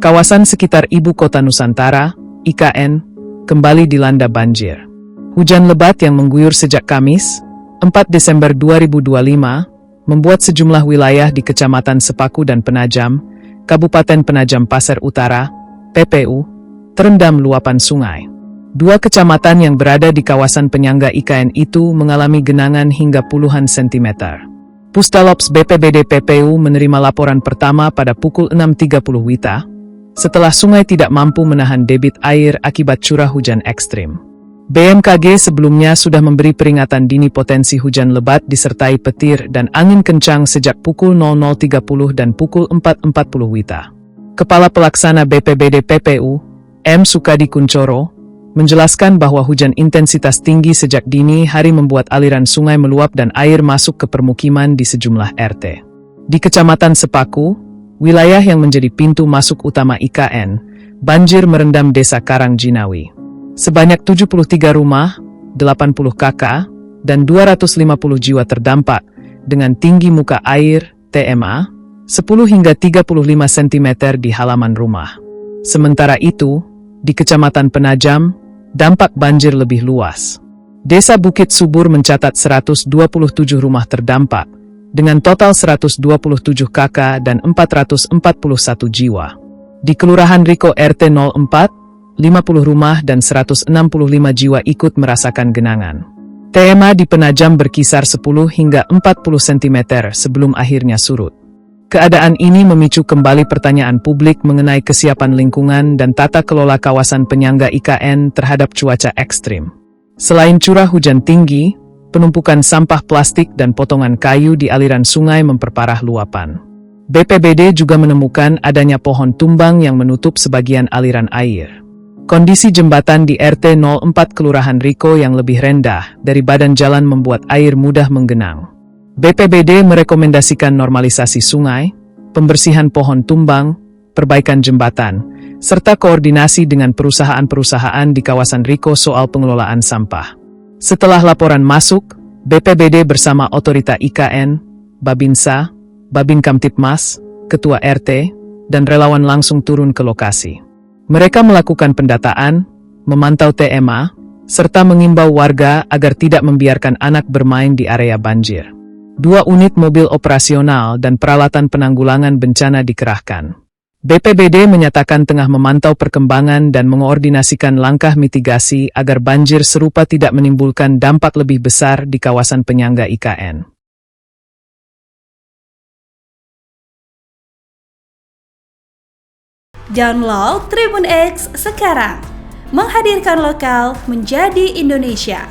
Kawasan sekitar Ibu Kota Nusantara, IKN, kembali dilanda banjir. Hujan lebat yang mengguyur sejak Kamis, 4 Desember 2025, membuat sejumlah wilayah di Kecamatan Sepaku dan Penajam, Kabupaten Penajam Pasir Utara, PPU, terendam luapan sungai. Dua kecamatan yang berada di kawasan penyangga IKN itu mengalami genangan hingga puluhan sentimeter. Pustalops BPBD PPU menerima laporan pertama pada pukul 6.30 WITA, setelah sungai tidak mampu menahan debit air akibat curah hujan ekstrim. BMKG sebelumnya sudah memberi peringatan dini potensi hujan lebat disertai petir dan angin kencang sejak pukul 00.30 dan pukul 4.40 WITA. Kepala Pelaksana BPBD PPU, M. Sukadi Kuncoro, menjelaskan bahwa hujan intensitas tinggi sejak dini hari membuat aliran sungai meluap dan air masuk ke permukiman di sejumlah RT. Di Kecamatan Sepaku, wilayah yang menjadi pintu masuk utama IKN, banjir merendam Desa Karang Jinawi. Sebanyak 73 rumah, 80 KK, dan 250 jiwa terdampak dengan tinggi muka air, TMA, 10 hingga 35 cm di halaman rumah. Sementara itu, di Kecamatan Penajam, dampak banjir lebih luas. Desa Bukit Subur mencatat 127 rumah terdampak, dengan total 127 KK dan 441 jiwa. Di Kelurahan Riko RT 04, 50 rumah dan 165 jiwa ikut merasakan genangan. TMA di Penajam berkisar 10 hingga 40 cm sebelum akhirnya surut. Keadaan ini memicu kembali pertanyaan publik mengenai kesiapan lingkungan dan tata kelola kawasan penyangga IKN terhadap cuaca ekstrim. Selain curah hujan tinggi, penumpukan sampah plastik dan potongan kayu di aliran sungai memperparah luapan. BPBD juga menemukan adanya pohon tumbang yang menutup sebagian aliran air. Kondisi jembatan di RT 04 Kelurahan Riko yang lebih rendah dari badan jalan membuat air mudah menggenang. BPBD merekomendasikan normalisasi sungai, pembersihan pohon tumbang, perbaikan jembatan, serta koordinasi dengan perusahaan-perusahaan di kawasan Riko soal pengelolaan sampah. Setelah laporan masuk, BPBD bersama Otorita IKN, Babinsa, Babin Kamtipmas, Ketua RT, dan relawan langsung turun ke lokasi. Mereka melakukan pendataan, memantau TMA, serta mengimbau warga agar tidak membiarkan anak bermain di area banjir. 2 unit mobil operasional dan peralatan penanggulangan bencana dikerahkan. BPBD menyatakan tengah memantau perkembangan dan mengoordinasikan langkah mitigasi agar banjir serupa tidak menimbulkan dampak lebih besar di kawasan penyangga IKN. Download Tribun X sekarang, menghadirkan lokal menjadi Indonesia.